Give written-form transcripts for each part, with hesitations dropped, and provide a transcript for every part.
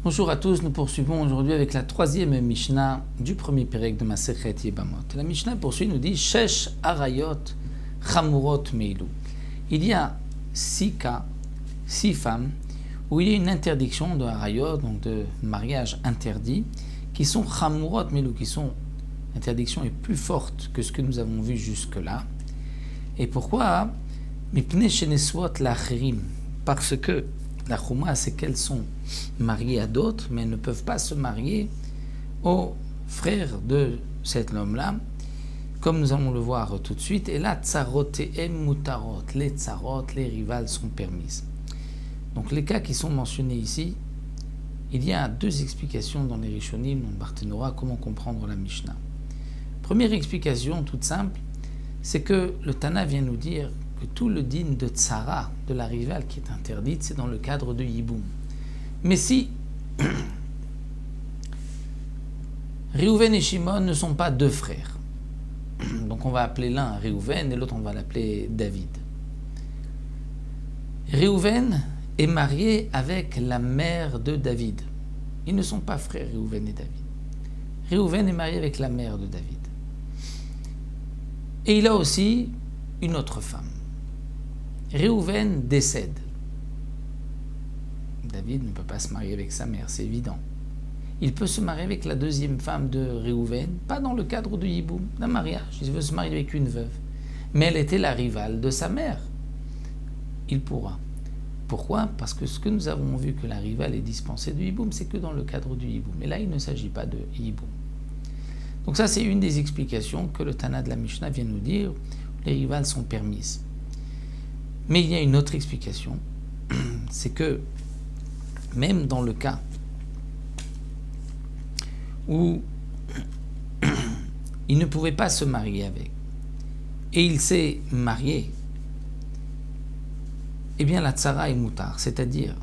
Bonjour à tous, nous poursuivons aujourd'hui avec la troisième Mishnah du premier pérek de Masechet Yebamot. La Mishnah poursuit, nous dit Shesh Arayot Chamurot Meilu. Il y a 6 cas, 6 femmes, où il y a une interdiction de Arayot, donc de mariage interdit, qui sont Chamurot Meilu, qui sont, l'interdiction est plus forte que ce que nous avons vu jusque-là. Et pourquoi? Mipnei sheneswot lacherim, parce que la chouma, c'est qu'elles sont mariées à d'autres, mais elles ne peuvent pas se marier aux frères de cet homme-là, comme nous allons le voir tout de suite. Et là, tsarotehem mutarot, les tsarot, les rivales sont permises. Donc les cas qui sont mentionnés ici, il y a 2 explications dans les Rishonim, dans le Barthénora, comment comprendre la Mishnah. Première explication, toute simple, c'est que le Tana vient nous dire que tout le din de tsara, de la rivale qui est interdite, c'est dans le cadre de Yiboum. Mais si Réhouven et Shimon ne sont pas 2 frères, donc on va appeler l'un Réhouven et l'autre on va l'appeler David. Réhouven est marié avec la mère de David. Ils ne sont pas frères, Réhouven et David. Réhouven est marié avec la mère de David. Et il a aussi une autre femme. Réhouven décède. David ne peut pas se marier avec sa mère, c'est évident. Il peut se marier avec la deuxième femme de Réhouven, pas dans le cadre de Yiboum, d'un mariage. Il veut se marier avec une veuve. Mais elle était la rivale de sa mère. Il pourra. Pourquoi? Parce que ce que nous avons vu que la rivale est dispensée de Yiboum, c'est que dans le cadre du Yiboum. Et là, il ne s'agit pas de Yiboum. Donc ça, c'est une des explications que le Tana de la Mishnah vient nous dire. Les rivales sont permises. Mais il y a une autre explication, c'est que même dans le cas où il ne pouvait pas se marier avec, et il s'est marié, eh bien la tsara est moutar, c'est-à-dire,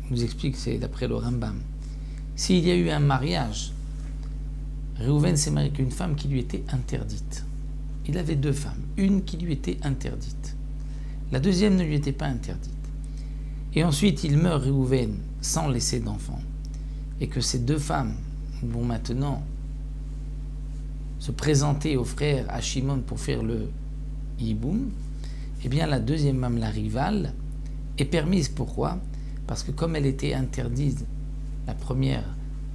il nous explique, c'est d'après le Rambam, s'il y a eu un mariage, Réhouven s'est marié avec une femme qui lui était interdite. Il avait 2 femmes, une qui lui était interdite. La deuxième ne lui était pas interdite. Et ensuite, il meurt, Réhouven, sans laisser d'enfant. Et que ces 2 femmes vont maintenant se présenter aux frères à Shimon pour faire le Yiboum. Eh bien, la deuxième femme, la rivale, est permise. Pourquoi? Parce que comme elle était interdite, la première,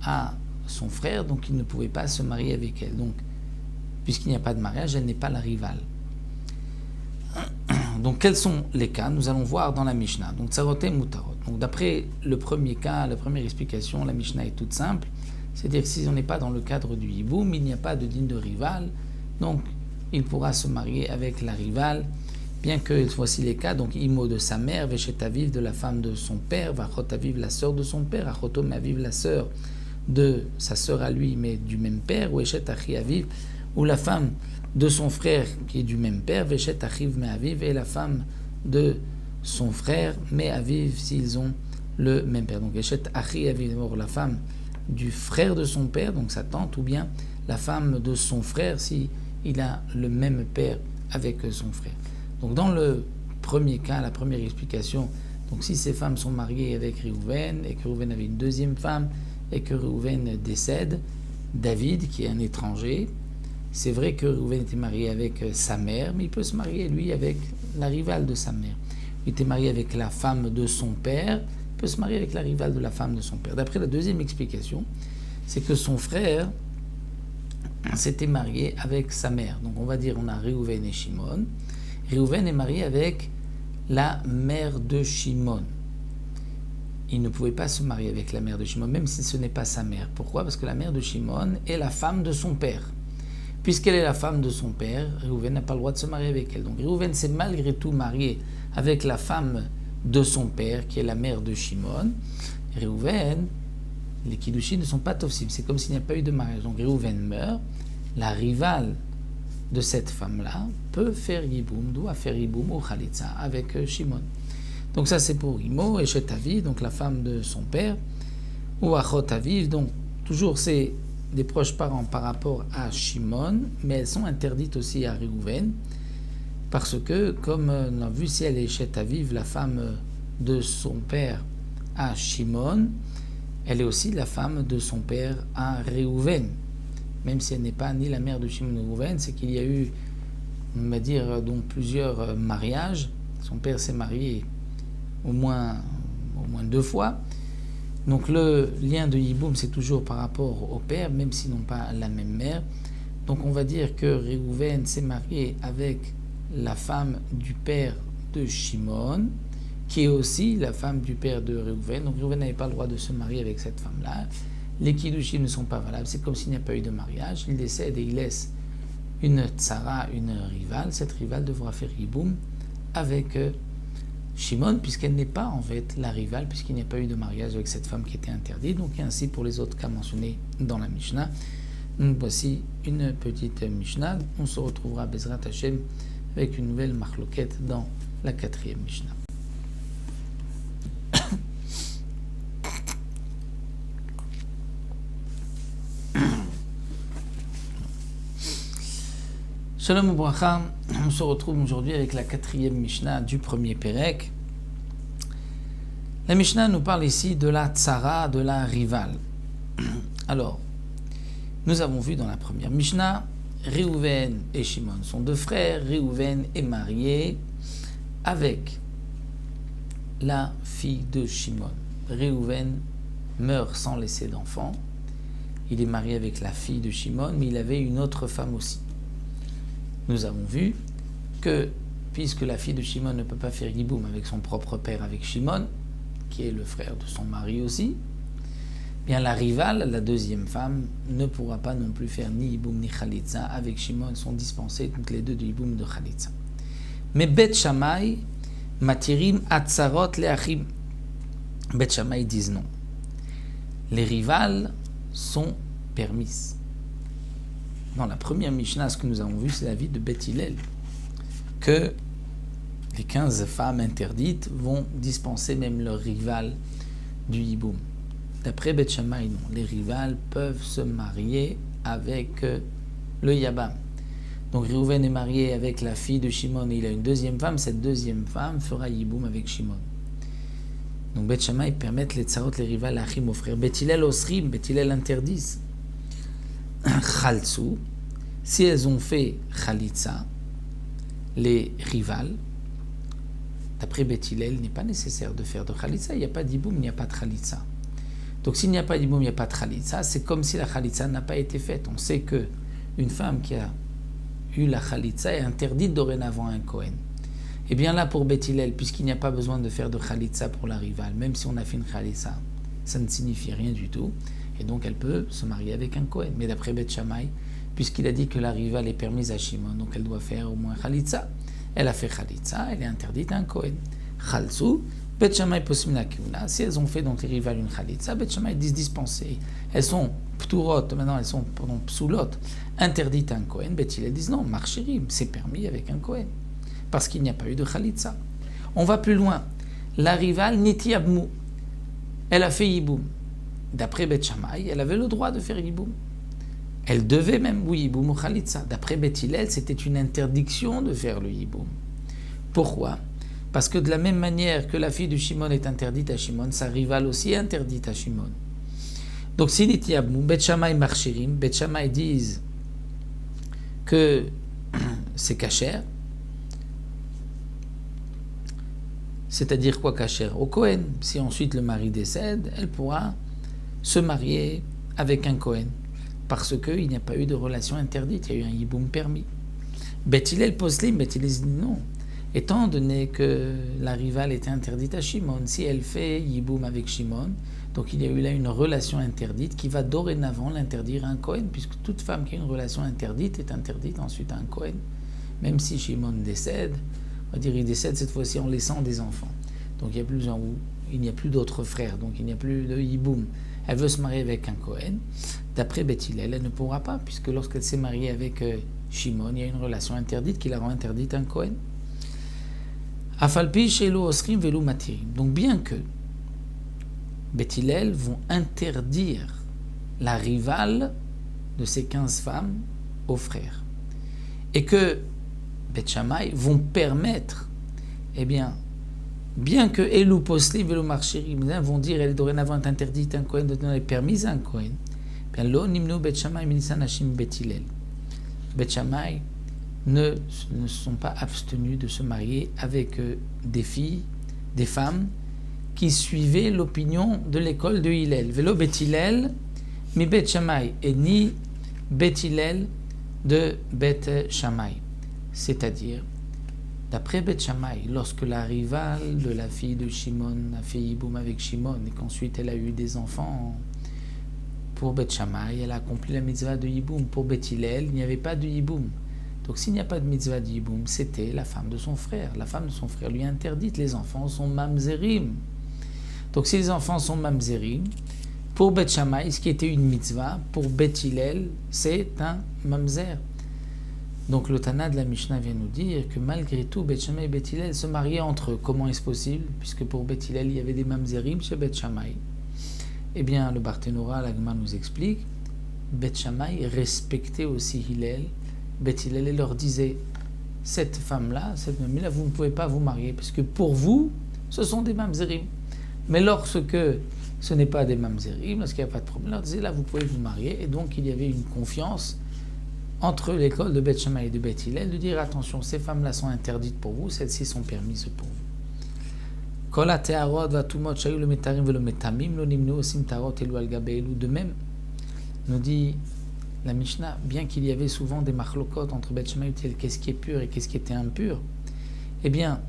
à son frère, donc il ne pouvait pas se marier avec elle. Donc, puisqu'il n'y a pas de mariage, elle n'est pas la rivale. Donc, quels sont les cas? Nous allons voir dans la Mishnah. Donc, tsarotem mutarot. Donc, d'après le premier cas, la première explication, la Mishnah est toute simple. C'est-à-dire que si on n'est pas dans le cadre du Yiboum, il n'y a pas de din de rival. Donc, il pourra se marier avec la rivale, bien que voici les cas. Donc, imo de sa mère, veshet aviv de la femme de son père, vachot aviv la sœur de son père, achotom aviv la sœur de sa sœur à lui, mais du même père, ou eshet achi aviv, ou la femme de son frère qui est du même père, veshet achiv me aviv, et la femme de son frère, mais aviv, s'ils ont le même père. Donc, eshet achi aviv, la femme du frère de son père, donc sa tante, ou bien la femme de son frère, si il a le même père avec son frère. Donc, dans le premier cas, la première explication, donc si ces femmes sont mariées avec Réhouven, et que Réhouven avait une deuxième femme, et que Réhouven décède, David, qui est un étranger, c'est vrai que Réhouven était marié avec sa mère, mais il peut se marier, lui, avec la rivale de sa mère. Il était marié avec la femme de son père, il peut se marier avec la rivale de la femme de son père. D'après la deuxième explication, c'est que son frère s'était marié avec sa mère. Donc on va dire, on a Réhouven et Shimon. Réhouven est marié avec la mère de Shimon. Il ne pouvait pas se marier avec la mère de Shimon, même si ce n'est pas sa mère. Pourquoi? Parce que la mère de Shimon est la femme de son père. Puisqu'elle est la femme de son père, Réhouven n'a pas le droit de se marier avec elle. Donc Réhouven s'est malgré tout marié avec la femme de son père, qui est la mère de Shimon. Réhouven, les Kiddushim ne sont pas tofsim, c'est comme s'il n'y a pas eu de mariage. Donc Réhouven meurt, la rivale de cette femme-là peut faire Yiboum, doit faire Yiboum ou Khalitza avec Shimon. Donc ça c'est pour Imo, Eshet Aviv, donc la femme de son père, ou Achot Aviv, donc toujours c'est des proches parents par rapport à Shimon, mais elles sont interdites aussi à Réhouven. Parce que, comme on a vu, si elle est chez Aviv, la femme de son père à Shimon, elle est aussi la femme de son père à Réhouven. Même si elle n'est pas ni la mère de Shimon ou Réhouven, c'est qu'il y a eu, on va dire, donc plusieurs mariages. Son père s'est marié au moins 2 fois. Donc le lien de Yiboum, c'est toujours par rapport au père, même s'ils n'ont pas la même mère. Donc on va dire que Réhouven s'est marié avec la femme du père de Shimon, qui est aussi la femme du père de Réhouven. Donc Réhouven n'avait pas le droit de se marier avec cette femme-là. Les kiddushim ne sont pas valables. C'est comme s'il n'y a pas eu de mariage. Il décède et il laisse une tsara, une rivale. Cette rivale devra faire Yiboum avec Shimon, puisqu'elle n'est pas en fait la rivale, puisqu'il n'y a pas eu de mariage avec cette femme qui était interdite. Donc et ainsi pour les autres cas mentionnés dans la Mishnah. Donc voici une petite Mishnah. On se retrouvera à Bezrat Hashem avec une nouvelle marloquette dans la 4e Mishnah. Shalom Ubracha, on se retrouve aujourd'hui avec la 4e Mishnah du premier Pérek. La Mishnah nous parle ici de la tsara, de la rivale. Alors, nous avons vu dans la première Mishnah, Réhouven et Shimon sont 2 frères. Réhouven est marié avec la fille de Shimon. Réhouven meurt sans laisser d'enfant. Il est marié avec la fille de Shimon, mais il avait une autre femme aussi. Nous avons vu que, puisque la fille de Shimon ne peut pas faire Yiboum avec son propre père, avec Shimon, qui est le frère de son mari aussi, bien la rivale, la deuxième femme, ne pourra pas non plus faire ni Yiboum ni Khalitza avec Shimon. Elles sont dispensées toutes les deux de Yiboum de Khalitza. Mais Bet Shammai, Matirim Atzarot Leachim. Bet Shammai disent non. Les rivales sont permises. Dans la première Mishnah, ce que nous avons vu, c'est l'avis de Bet Hillel, que les 15 femmes interdites vont dispenser même leurs rivales du Yiboum. D'après Bet Shammai, non. Les rivales peuvent se marier avec le Yabam. Donc Réhouven est marié avec la fille de Shimon et il a une deuxième femme. Cette deuxième femme fera Yiboum avec Shimon. Donc Bet Shammai permettent les tsarot, les rivales, achim aux frères. Bet Hillel osrim, Bet Hillel interdisent. Khaltsu, si elles ont fait Khalitza, les rivales, d'après Bet Hillel, il n'est pas nécessaire de faire de Khalitza. Il n'y a pas d'Yiboum, il n'y a pas de Khalitza. Donc s'il n'y a pas d'Yiboum, il n'y a pas de Khalitza. C'est comme si la Khalitza n'a pas été faite. On sait que une femme qui a eu la Khalitza est interdite dorénavant à un Kohen. Et bien là, pour Bet Hillel, puisqu'il n'y a pas besoin de faire de Khalitza pour la rivale, même si on a fait une Khalitza, ça ne signifie rien du tout. Et donc elle peut se marier avec un Kohen. Mais d'après Bet Shammai, puisqu'il a dit que la rivale est permise à Shimon, donc elle doit faire au moins Khalitza. Elle a fait Khalitza, elle est interdite à un Kohen. Khaltsu, Bet Shammai posim la kiuna. Si elles ont fait donc les rivales une Khalitza, Bet Shammai disent dispenser. Elles sont pturot, maintenant elles sont psoulot, interdites à un Kohen. Bet Hillel disent non, marchérim, c'est permis avec un Kohen. Parce qu'il n'y a pas eu de Khalitza. On va plus loin. La rivale Niti Abmou, elle a fait Yiboum. D'après Bet Shammai, elle avait le droit de faire Yiboum. Elle devait même, oui, Yiboum ou Khalitza. D'après Bet Hillel, c'était une interdiction de faire le Yiboum. Pourquoi ? Parce que de la même manière que la fille de Shimon est interdite à Shimon, sa rivale aussi est interdite à Shimon. Donc, si Niti Abmou, Bet Shammai marchirim, Bet Shammai disent que c'est kasher. C'est-à-dire quoi kasher ? Au Kohen. Si ensuite le mari décède, elle pourra se marier avec un Kohen. Parce qu'il n'y a pas eu de relation interdite, il y a eu un Yiboum permis. Bet Hillel poslim, Bet Hillel dit non. Étant donné que la rivale était interdite à Shimon, si elle fait Yiboum avec Shimon, donc il y a eu là une relation interdite qui va dorénavant l'interdire à un Kohen, puisque toute femme qui a une relation interdite est interdite ensuite à un Kohen. Même si Shimon décède, on va dire il décède cette fois-ci en laissant des enfants. Donc il n'y a plus d'autres frères, donc il n'y a plus de Yiboum. Elle veut se marier avec un Kohen. D'après Bet Hillel, elle ne pourra pas, puisque lorsqu'elle s'est mariée avec Shimon, il y a une relation interdite qui la rend interdite à un Kohen. Afalpi shelo osrim velu matirim. Donc bien que Bet Hillel vont interdire la rivale de ces 15 femmes aux frères, et que Beth Shammai vont permettre, eh bien que Elou Posli Velo Marchérim vont dire elle est dorénavant interdite à un Kohen de donner permise à un Kohen, bien Lo Nimnu Beth Shammai Minisan Hashim Bet Hillel. Beth Shammai ne sont pas abstenus de se marier avec des filles, des femmes qui suivaient l'opinion de l'école de Hillel. Velo Bet Hillel, mi Beth Shammai et ni Bet Hillel de Beth Shammai. C'est-à-dire, d'après Beth Shammai, lorsque la rivale de la fille de Shimon a fait Yiboum avec Shimon et qu'ensuite elle a eu des enfants, pour Beth Shammai, elle a accompli la mitzvah de Yiboum. Pour Beth Hillel, il n'y avait pas de Yiboum. Donc s'il n'y a pas de mitzvah de Yiboum, c'était la femme de son frère. La femme de son frère lui a interdite, les enfants sont mamzerim. Donc si les enfants sont mamzerim, pour Beth Shammai, ce qui était une mitzvah, pour Beth Hillel, c'est un mamzer. Donc le Tana de la Mishnah vient nous dire que malgré tout, Beth Shammai et Beth Hillel se mariaient entre eux. Comment est-ce possible? Puisque pour Beth Hillel, il y avait des mamzerim chez Beth Shammai. Eh bien, le Barthénora, la Gemara nous explique, Beth Shammai respectait aussi Hillel. Beth Hillel leur disait, cette femme-là, cette mamie-là, vous ne pouvez pas vous marier, parce que pour vous, ce sont des mamzerim. Mais lorsque ce n'est pas des mamzerim, lorsqu'il n'y a pas de problème, leur disait, là, vous pouvez vous marier. Et donc, il y avait une confiance entre l'école de Beth Shammai et de Beth Hillel, de dire, attention, ces femmes-là sont interdites pour vous, celles-ci sont permises pour vous. De même, nous dit la Mishnah, bien qu'il y avait souvent des machlokot entre Beth Shammai et Beth Hillel, qu'est-ce qui est pur et qu'est-ce qui était impur, eh bien,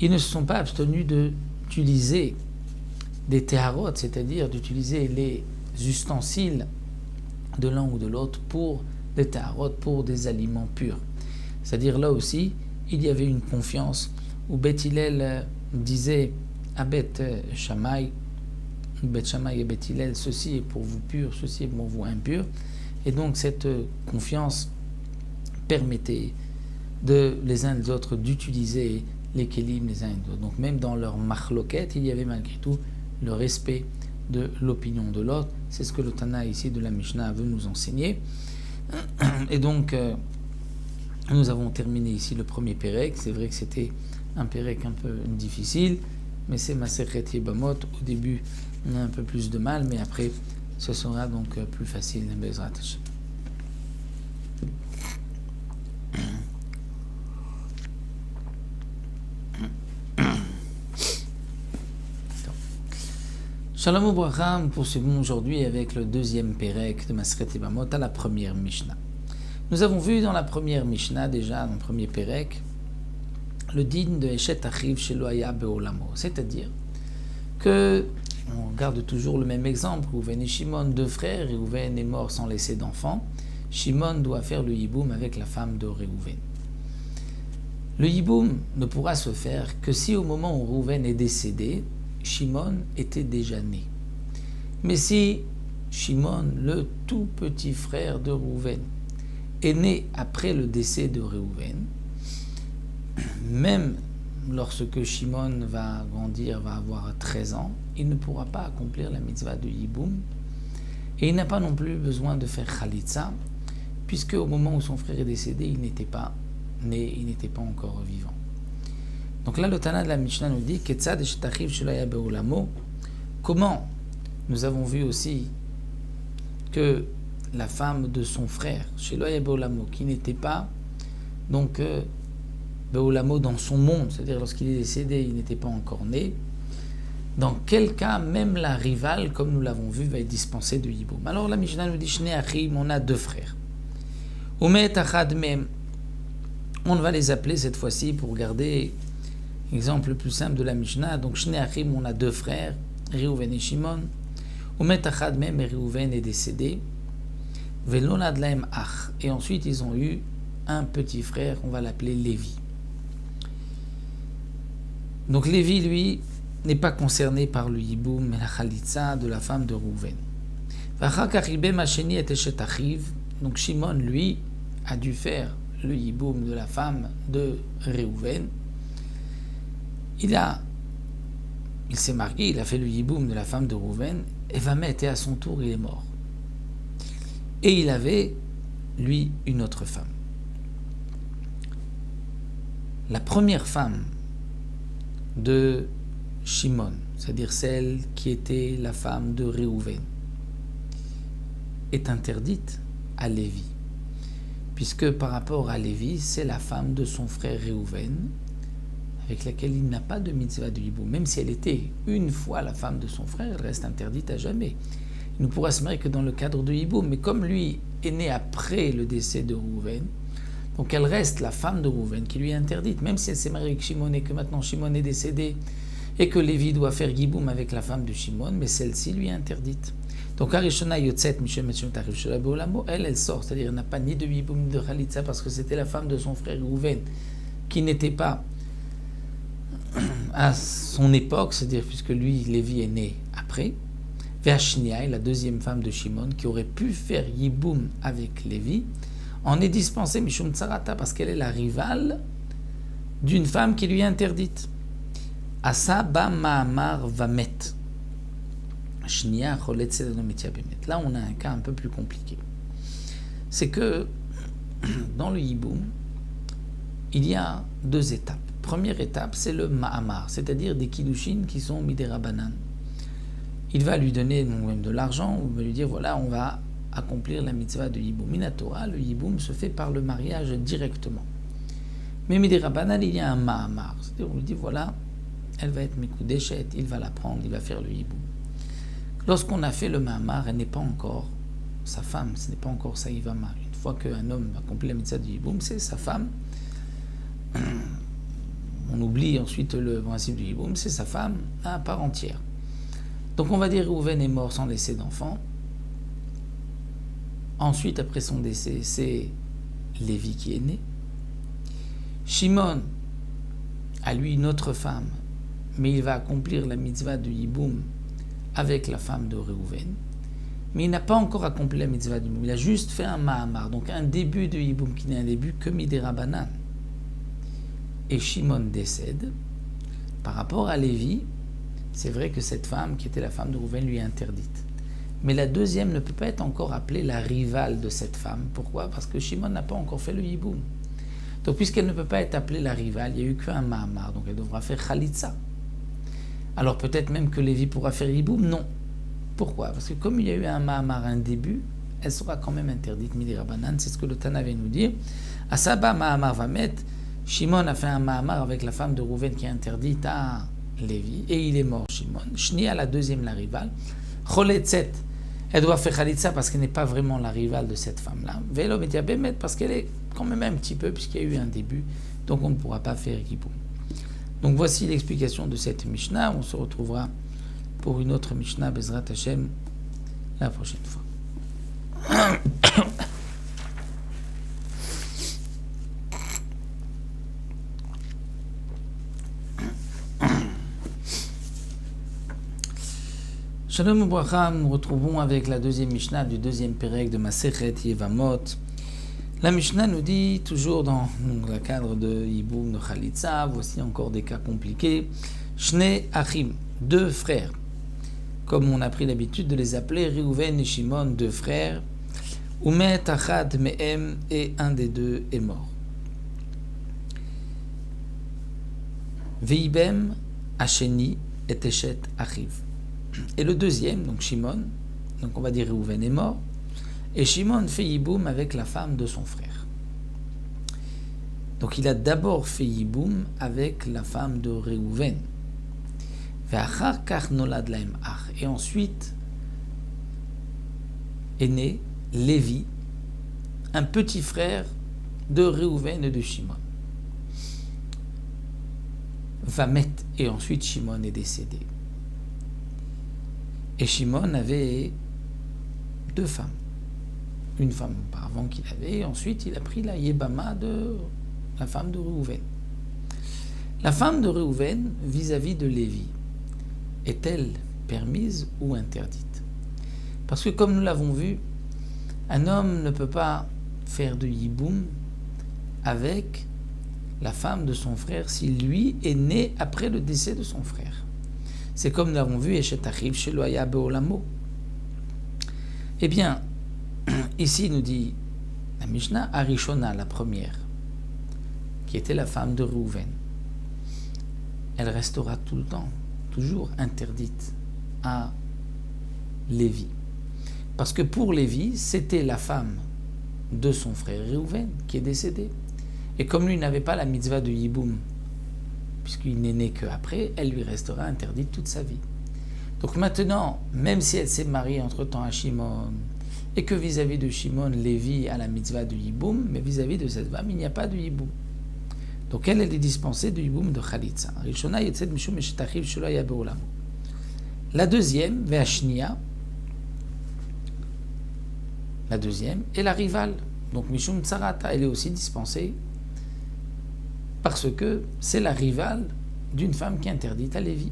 ils ne se sont pas abstenus d'utiliser des teharot, c'est-à-dire d'utiliser les ustensiles de l'un ou de l'autre pour des teharot, pour des aliments purs. C'est-à-dire là aussi, il y avait une confiance où Beth Hillel disait à Beth Shammai et Beth Hillel, ceci est pour vous pur, ceci est pour vous impur. Et donc cette confiance permettait les uns et les autres d'utiliser les kélim les uns et les autres. Donc même dans leur machloket, il y avait malgré tout le respect de l'opinion de l'autre. C'est ce que le Tana ici de la Mishnah veut nous enseigner. Et donc nous avons terminé ici le premier pérek. C'est vrai que c'était un pérek un peu difficile, mais c'est Masechet Yebamot. Au début, on a un peu plus de mal, mais après, ce sera donc plus facile. Bezrat Hashem. Shalom Ubracha, nous poursuivons aujourd'hui avec le deuxième pérek de Masechet Yebamot à la première Mishnah. Nous avons vu dans la première Mishnah, déjà dans le premier pérek, le din de Eshet Achiv Shelo Haya Be'olamo, c'est-à-dire que on garde toujours le même exemple. Reuven et Shimon, deux frères, et Reuven est mort sans laisser d'enfant. Shimon doit faire le yiboum avec la femme de Reuven. Le yiboum ne pourra se faire que si au moment où Reuven est décédé, Shimon était déjà né. Mais si Shimon, le tout petit frère de Reuven, est né après le décès de Reuven, même lorsque Shimon va grandir, va avoir 13 ans, il ne pourra pas accomplir la mitzvah de Yiboum, et il n'a pas non plus besoin de faire Khalitsa, puisque au moment où son frère est décédé, il n'était pas né, il n'était pas encore vivant. Donc là, le Tana de la Mishnah nous dit Ketzad Eshet Achiv Shelo Haya Be'olamo. Comment nous avons vu aussi que la femme de son frère, Shelo Haya Be'olamo, qui n'était pas donc Be'olamo dans son monde, c'est-à-dire lorsqu'il est décédé, il n'était pas encore né. Dans quel cas, même la rivale, comme nous l'avons vu, va être dispensée de Yiboum. Alors la Mishnah nous dit Shnei Achim, on a deux frères. Umet Achad Mem, on va les appeler cette fois-ci pour garder l'exemple le plus simple de la Mishnah. Donc Shnei Achim, on a deux frères, Reuven et Shimon. Umet Achad Mem, et Reuven est décédé. Velon Adlaem Ach, et ensuite ils ont eu un petit frère, on va l'appeler Lévi. Donc Lévi, lui, n'est pas concerné par le Yiboum, mais la Khalitsa de la femme de Reuven. Donc Shimon, lui, a dû faire le Yiboum de la femme de Reuven. Il s'est marié, il a fait le Yiboum de la femme de Reuven, et Vamet, et à son tour, il est mort. Et il avait, lui, une autre femme. la première femme de Shimon, c'est-à-dire celle qui était la femme de Réhouven, est interdite à Lévi, puisque par rapport à Lévi, c'est la femme de son frère Réhouven, avec laquelle il n'a pas de mitzvah de hiboum. Même si elle était une fois la femme de son frère, elle reste interdite à jamais. Il ne pourra se marier que dans le cadre de hiboum, mais comme lui est né après le décès de Réhouven, donc elle reste la femme de Réhouven qui lui est interdite, même si elle s'est mariée avec Shimon et que maintenant Shimon est décédé et que Lévi doit faire hiboum avec la femme de Shimon, mais celle-ci lui est interdite. Donc Arishona Yotzet Mishem Tarif Shela Beolamo, elle sort, c'est-à-dire elle n'a pas ni de hiboum ni de chalitza parce que c'était la femme de son frère Réhouven qui n'était pas à son époque, c'est-à-dire puisque lui, Lévi, est né après. Ve'ashnia, la deuxième femme de Shimon, qui aurait pu faire yiboum avec Lévi, en est dispensée Mishum Tsarata parce qu'elle est la rivale d'une femme qui lui est interdite. Asa ba ma'amar vamet. Shnia cholet sedanomitia bemet. Là, on a un cas un peu plus compliqué. C'est que dans le yiboum, il y a deux étapes. Première étape, c'est le ma'amar, c'est-à-dire des kiddushin qui sont midera banan. Il va lui donner même de l'argent, ou va lui dire voilà, on va accomplir la mitzvah de yiboum. Minatora, le yiboum se fait par le mariage directement. Mais midera banan, il y a un ma'amar, c'est-à-dire on lui dit voilà, elle va être mekudeshet, il va la prendre, il va faire le yiboum. Lorsqu'on a fait le ma'amar, elle n'est pas encore sa femme, ce n'est pas encore sa yivama. Une fois qu'un homme accomplit la mitzvah de yiboum, c'est sa femme. On oublie ensuite le principe du hiboum, c'est sa femme à part entière. Donc on va dire Réhouven est mort sans laisser d'enfant. Ensuite, après son décès, c'est Lévi qui est né. Shimon a lui une autre femme, mais il va accomplir la mitzvah de hiboum avec la femme de Réhouven. Mais il n'a pas encore accompli la mitzvah de hiboum, il a juste fait un ma'amar, donc un début de hiboum qui n'est un début que midera banan. Et Shimon décède. Par rapport à Lévi, c'est vrai que cette femme, qui était la femme de Réhouven, lui est interdite. Mais la deuxième ne peut pas être encore appelée la rivale de cette femme. Pourquoi ? Parce que Shimon n'a pas encore fait le hiboum. Donc puisqu'elle ne peut pas être appelée la rivale, il n'y a eu qu'un ma'amar, donc elle devra faire chalitza. Alors peut-être même que Lévi pourra faire hiboum ? Non. Pourquoi ? Parce que comme il y a eu un ma'amar, un début, elle sera quand même interdite, midera banan, c'est ce que le Tana vient nous dire. Asaba ma'amar va mettre. Shimon a fait un ma'amar avec la femme de Réhouven qui est interdite à Lévi, et il est mort, Shimon. Shnia, la deuxième, la rivale. Choletzet, elle doit faire chalitza parce qu'elle n'est pas vraiment la rivale de cette femme-là. Velo metia bemet parce qu'elle est quand même un petit peu, puisqu'il y a eu un début, donc on ne pourra pas faire hiboum. Donc voici l'explication de cette Mishnah. On se retrouvera pour une autre Mishnah, Bezrat Hashem, la prochaine fois. Shalom Ubracha, nous retrouvons avec la deuxième Mishnah du deuxième Pérec de Masechet Yevamot. La Mishnah nous dit, toujours dans le cadre de Yiboum, de Chalitza, voici encore des cas compliqués. Shne Achim, deux frères, comme on a pris l'habitude de les appeler, Réhouven et Shimon, deux frères. Umet Achad Mehem, et un des deux est mort. Veibem Hasheni et Eshet Achiv. Et le deuxième, donc Shimon, donc on va dire Réhouven est mort, et Shimon fait yiboum avec la femme de son frère. Donc il a d'abord fait yiboum avec la femme de Réhouven. Et ensuite est né Lévi, un petit frère de Réhouven et de Shimon. Vamet, et ensuite Shimon est décédé. Et Shimon avait deux femmes. Une femme auparavant qu'il avait, et ensuite il a pris la Yébama de la femme de Réhouven. La femme de Réhouven, vis-à-vis de Lévi, est-elle permise ou interdite ? Parce que comme nous l'avons vu, un homme ne peut pas faire de yiboum avec la femme de son frère si lui est né après le décès de son frère. C'est comme nous l'avons vu, Eshet Achiv Shelo Haya Beolamo. Eh bien, ici nous dit la Mishnah, Arishona, la première, qui était la femme de Réhouven, elle restera tout le temps, toujours interdite à Lévi. Parce que pour Lévi, c'était la femme de son frère Réhouven qui est décédée. Et comme lui n'avait pas la mitzvah de Yiboum, puisqu'il n'est né qu'après, elle lui restera interdite toute sa vie. Donc maintenant, même si elle s'est mariée entre-temps à Shimon, et que vis-à-vis de Shimon, Lévi a la mitzvah de Yiboum, mais vis-à-vis de cette femme, il n'y a pas de Yiboum. Donc elle est dispensée de Yiboum de Khalitsa. La deuxième, Ve'ashnia, la deuxième est la rivale. Donc Mishum Tsarata, elle est aussi dispensée parce que c'est la rivale d'une femme qui est interdite à Lévi.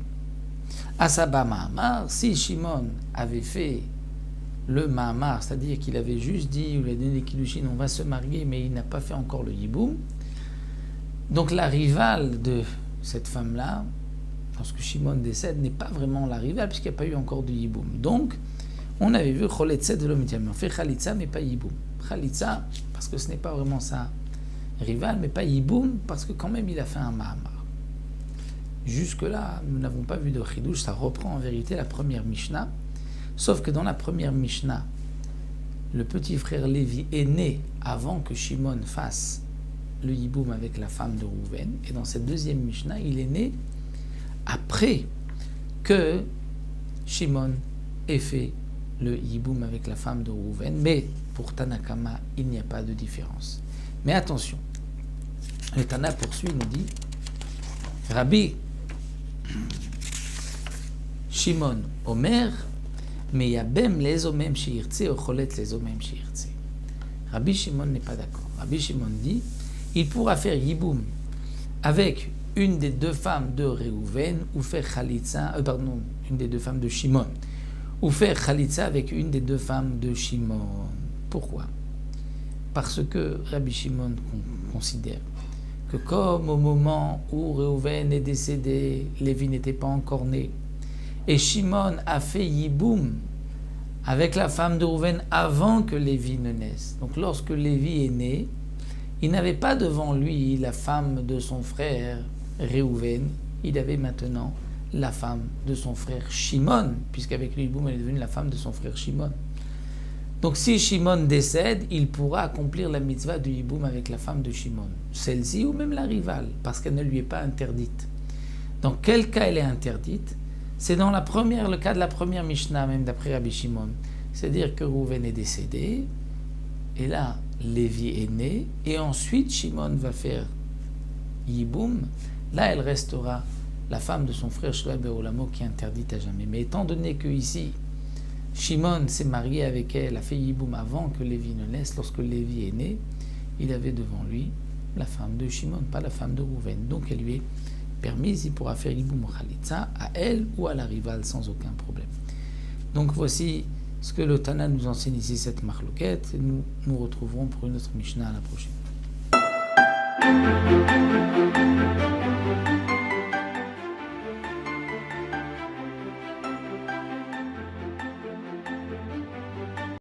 Asaba Mahamar, si Shimon avait fait le Mahamar, c'est-à-dire qu'il avait juste dit, il a donné des Kiddushin, on va se marier, mais il n'a pas fait encore le Yiboum. Donc la rivale de cette femme-là, lorsque Shimon décède, n'est pas vraiment la rivale, puisqu'il n'y a pas eu encore de Yiboum. Donc, on avait vu Choletzet de l'Omitiam. On fait Khalitsa, mais pas Yiboum. Khalitsa, parce que ce n'est pas vraiment sa rivale, mais pas Yiboum, parce que quand même il a fait un Mahamar. Jusque-là, nous n'avons pas vu de Chidouche, ça reprend en vérité la première Mishnah, sauf que dans la première Mishnah, le petit frère Lévi est né avant que Shimon fasse le Yiboum avec la femme de Rouven, et dans cette deuxième Mishnah, il est né après que Shimon ait fait le Yiboum avec la femme de Rouven, mais pour Tanakama, il n'y a pas de différence. Mais attention, le Tana poursuit, nous dit Rabbi Shimon Omer, mais yabem les omem shiirtse ou cholet les omem shiirtse. Rabbi Shimon n'est pas d'accord. Rabbi Shimon dit il pourra faire Yiboum avec une des deux femmes de Réhouven ou faire Khalitsa, une des deux femmes de Shimon, ou faire Khalitsa avec une des deux femmes de Shimon. Pourquoi? Parce que Rabbi Shimon considère que comme au moment où Réhouven est décédé, Lévi n'était pas encore né, et Shimon a fait Yiboum avec la femme de Réhouven avant que Lévi ne naisse. Donc lorsque Lévi est né, il n'avait pas devant lui la femme de son frère Réhouven, il avait maintenant la femme de son frère Shimon, puisqu'avec le Yiboum, elle est devenue la femme de son frère Shimon. Donc si Shimon décède, il pourra accomplir la mitzvah du Yiboum avec la femme de Shimon, celle-ci ou même la rivale, parce qu'elle ne lui est pas interdite. Dans quel cas elle est interdite? C'est dans le cas de la première Mishnah, même d'après Rabbi Shimon. C'est-à-dire que Réhouven est décédé, et là, Lévi est né, et ensuite Shimon va faire Yiboum. Là, elle restera la femme de son frère Shlomo Beolamo qui est interdite à jamais. Mais étant donné que ici, Shimon s'est marié avec elle, a fait Yiboum avant que Lévi ne naisse, lorsque Lévi est né, il avait devant lui la femme de Shimon, pas la femme de Réhouven. Donc elle lui est permise, il pourra faire Yiboum Khalitsa à elle ou à la rivale sans aucun problème. Donc voici ce que le Tana nous enseigne ici, cette marloquette. Nous nous retrouverons pour une autre Mishnah à la prochaine.